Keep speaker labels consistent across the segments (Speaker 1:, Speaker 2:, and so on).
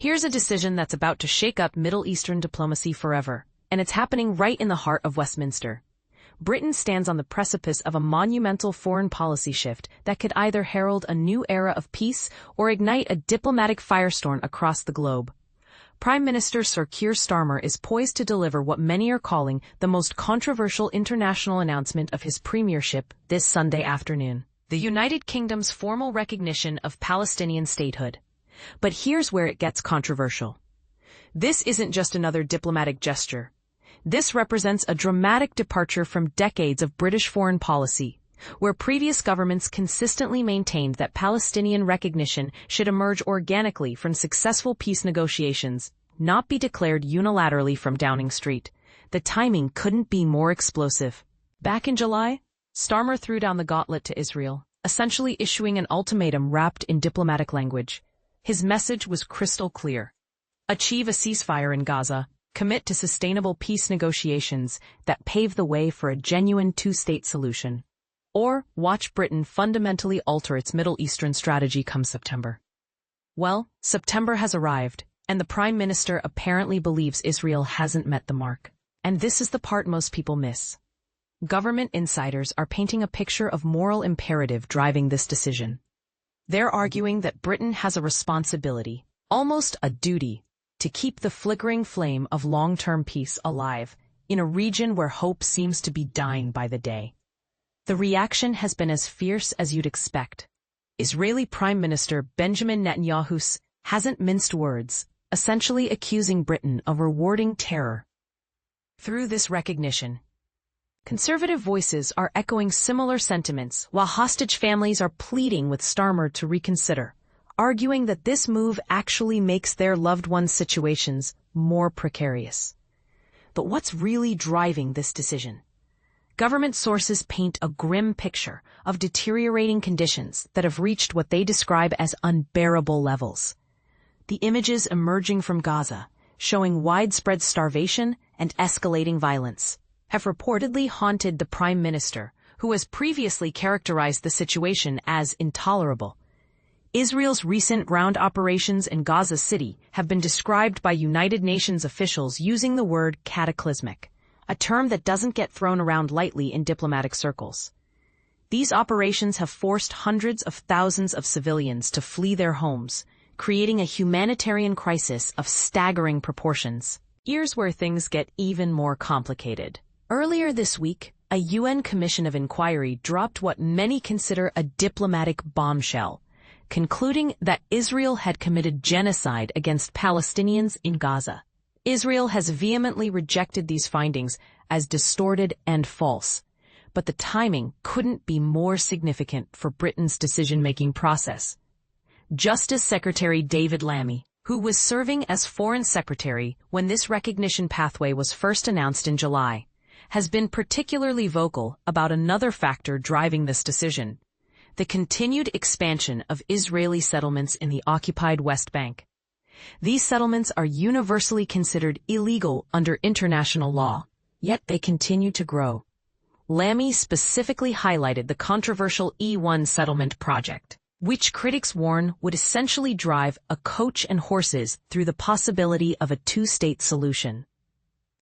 Speaker 1: Here's a decision that's about to shake up Middle Eastern diplomacy forever, and it's happening right in the heart of Westminster. Britain stands on the precipice of a monumental foreign policy shift that could either herald a new era of peace or ignite a diplomatic firestorm across the globe. Prime Minister Sir Keir Starmer is poised to deliver what many are calling the most controversial international announcement of his premiership this Sunday afternoon: the United Kingdom's formal recognition of Palestinian statehood. But here's where it gets controversial. This isn't just another diplomatic gesture. This represents a dramatic departure from decades of British foreign policy, where previous governments consistently maintained that Palestinian recognition should emerge organically from successful peace negotiations, not be declared unilaterally from Downing Street. The timing couldn't be more explosive. Back in July, Starmer threw down the gauntlet to Israel, essentially issuing an ultimatum wrapped in diplomatic language. His message was crystal clear: achieve a ceasefire in Gaza, commit to sustainable peace negotiations that pave the way for a genuine two-state solution, or watch Britain fundamentally alter its Middle Eastern strategy come September. Well, September has arrived, and the Prime Minister apparently believes Israel hasn't met the mark. And this is the part most people miss. Government insiders are painting a picture of moral imperative driving this decision. They're arguing that Britain has a responsibility, almost a duty, to keep the flickering flame of long-term peace alive in a region where hope seems to be dying by the day. The reaction has been as fierce as you'd expect. Israeli Prime Minister Benjamin Netanyahu hasn't minced words, essentially accusing Britain of rewarding terror. Through this recognition, conservative voices are echoing similar sentiments, while hostage families are pleading with Starmer to reconsider, arguing that this move actually makes their loved ones' situations more precarious. But what's really driving this decision? Government sources paint a grim picture of deteriorating conditions that have reached what they describe as unbearable levels. The images emerging from Gaza, showing widespread starvation and escalating violence, have reportedly haunted the Prime Minister, who has previously characterized the situation as intolerable. Israel's recent ground operations in Gaza City have been described by United Nations officials using the word cataclysmic, a term that doesn't get thrown around lightly in diplomatic circles. These operations have forced hundreds of thousands of civilians to flee their homes, creating a humanitarian crisis of staggering proportions. Here's where things get even more complicated. Earlier this week, a UN Commission of Inquiry dropped what many consider a diplomatic bombshell, concluding that Israel had committed genocide against Palestinians in Gaza. Israel has vehemently rejected these findings as distorted and false, but the timing couldn't be more significant for Britain's decision-making process. Justice Secretary David Lammy, who was serving as Foreign Secretary when this recognition pathway was first announced in July, has been particularly vocal about another factor driving this decision: the continued expansion of Israeli settlements in the occupied West Bank. These settlements are universally considered illegal under international law, yet they continue to grow. Lammy specifically highlighted the controversial E1 settlement project, which critics warn would essentially drive a coach and horses through the possibility of a two-state solution.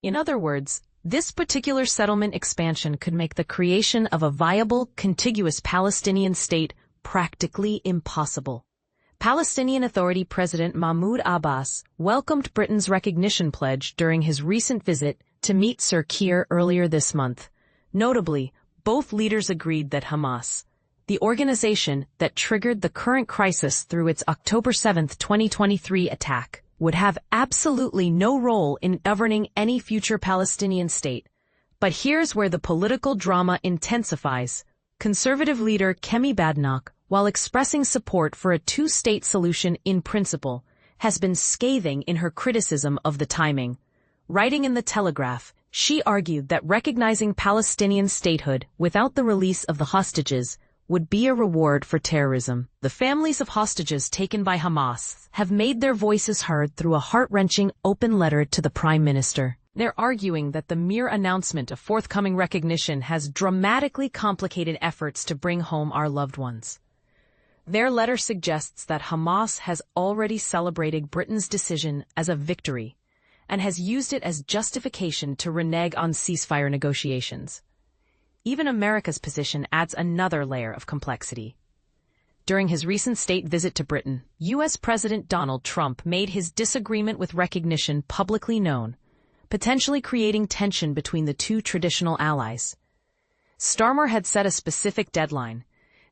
Speaker 1: In other words, this particular settlement expansion could make the creation of a viable, contiguous Palestinian state practically impossible. Palestinian Authority President Mahmoud Abbas welcomed Britain's recognition pledge during his recent visit to meet Sir Keir earlier this month. Notably, both leaders agreed that Hamas, the organization that triggered the current crisis through its October 7, 2023 attack, would have absolutely no role in governing any future Palestinian state. But here's where the political drama intensifies. Conservative leader Kemi Badenoch, while expressing support for a two-state solution in principle, has been scathing in her criticism of the timing. Writing in The Telegraph, she argued that recognizing Palestinian statehood without the release of the hostages would be a reward for terrorism. The families of hostages taken by Hamas have made their voices heard through a heart-wrenching open letter to the Prime Minister. They're arguing that the mere announcement of forthcoming recognition has dramatically complicated efforts to bring home our loved ones. Their letter suggests that Hamas has already celebrated Britain's decision as a victory and has used it as justification to renege on ceasefire negotiations. Even America's position adds another layer of complexity. During his recent state visit to Britain, U.S. President Donald Trump made his disagreement with recognition publicly known, potentially creating tension between the two traditional allies. Starmer had set a specific deadline,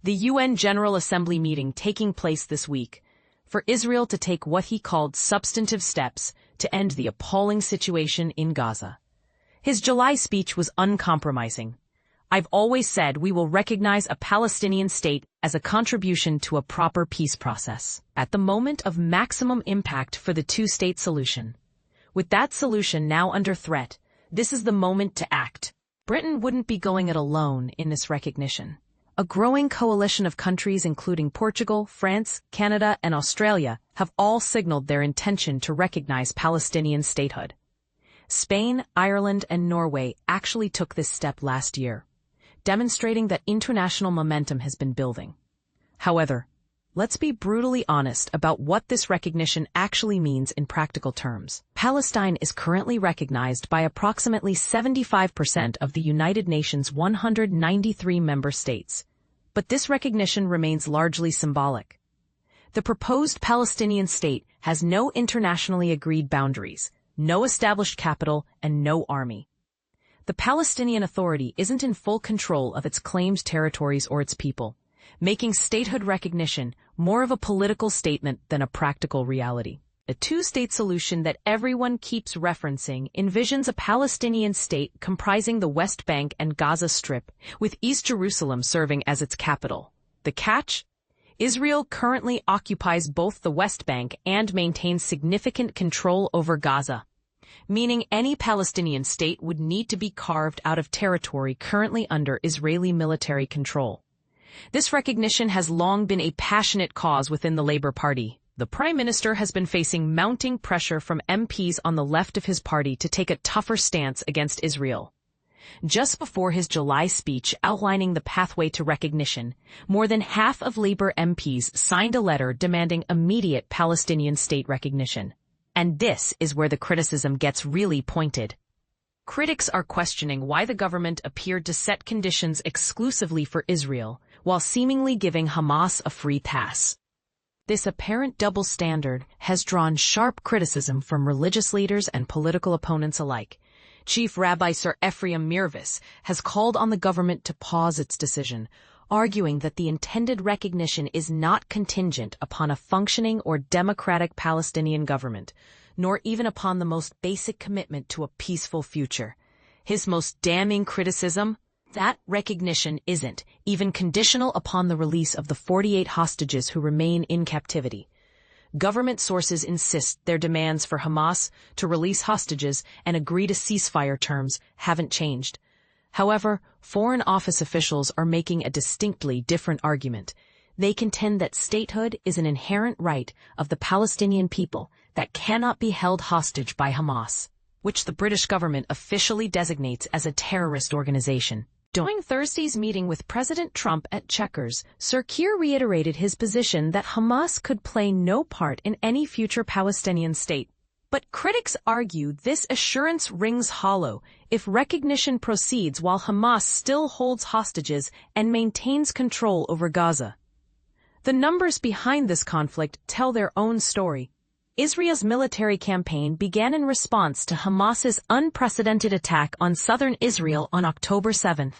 Speaker 1: the UN General Assembly meeting taking place this week, for Israel to take what he called substantive steps to end the appalling situation in Gaza. His July speech was uncompromising. "I've always said we will recognize a Palestinian state as a contribution to a proper peace process at the moment of maximum impact for the two-state solution. With that solution now under threat, this is the moment to act." Britain wouldn't be going it alone in this recognition. A growing coalition of countries including Portugal, France, Canada, and Australia have all signaled their intention to recognize Palestinian statehood. Spain, Ireland, and Norway actually took this step last year, demonstrating that international momentum has been building. However, let's be brutally honest about what this recognition actually means in practical terms. Palestine is currently recognized by approximately 75% of the United Nations' 193 member states, but this recognition remains largely symbolic. The proposed Palestinian state has no internationally agreed boundaries, no established capital, and no army. The Palestinian Authority isn't in full control of its claimed territories or its people, making statehood recognition more of a political statement than a practical reality. A two-state solution that everyone keeps referencing envisions a Palestinian state comprising the West Bank and Gaza Strip, with East Jerusalem serving as its capital. The catch? Israel currently occupies both the West Bank and maintains significant control over Gaza, meaning any Palestinian state would need to be carved out of territory currently under Israeli military control. This recognition has long been a passionate cause within the Labour Party. The Prime Minister has been facing mounting pressure from MPs on the left of his party to take a tougher stance against Israel. Just before his July speech outlining the pathway to recognition, more than half of Labour MPs signed a letter demanding immediate Palestinian state recognition. And this is where the criticism gets really pointed. Critics are questioning why the government appeared to set conditions exclusively for Israel, while seemingly giving Hamas a free pass. This apparent double standard has drawn sharp criticism from religious leaders and political opponents alike. Chief Rabbi Sir Ephraim Mirvis has called on the government to pause its decision, arguing that the intended recognition is not contingent upon a functioning or democratic Palestinian government, nor even upon the most basic commitment to a peaceful future. His most damning criticism? That recognition isn't even conditional upon the release of the 48 hostages who remain in captivity. Government sources insist their demands for Hamas to release hostages and agree to ceasefire terms haven't changed. However, Foreign Office officials are making a distinctly different argument. They contend that statehood is an inherent right of the Palestinian people that cannot be held hostage by Hamas, which the British government officially designates as a terrorist organization. During Thursday's meeting with President Trump at Chequers, Sir Keir reiterated his position that Hamas could play no part in any future Palestinian state. But critics argue this assurance rings hollow if recognition proceeds while Hamas still holds hostages and maintains control over Gaza. The numbers behind this conflict tell their own story. Israel's military campaign began in response to Hamas's unprecedented attack on southern Israel on October 7,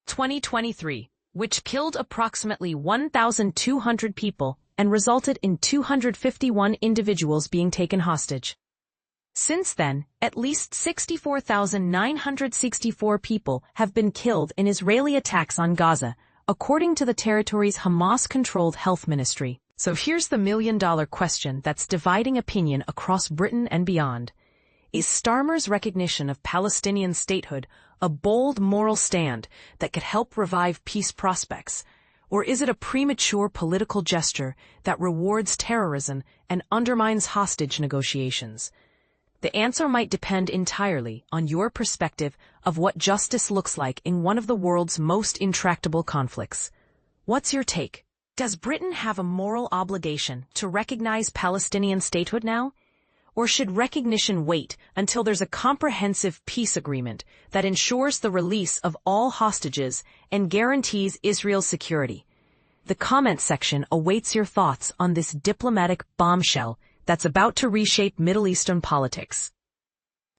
Speaker 1: 2023, which killed approximately 1,200 people and resulted in 251 individuals being taken hostage. Since then, at least 64,964 people have been killed in Israeli attacks on Gaza, according to the territory's Hamas-controlled health ministry. So here's the million-dollar question that's dividing opinion across Britain and beyond. Is Starmer's recognition of Palestinian statehood a bold moral stand that could help revive peace prospects? Or is it a premature political gesture that rewards terrorism and undermines hostage negotiations? The answer might depend entirely on your perspective of what justice looks like in one of the world's most intractable conflicts. What's your take? Does Britain have a moral obligation to recognize Palestinian statehood now? Or should recognition wait until there's a comprehensive peace agreement that ensures the release of all hostages and guarantees Israel's security? The comment section awaits your thoughts on this diplomatic bombshell that's about to reshape Middle Eastern politics.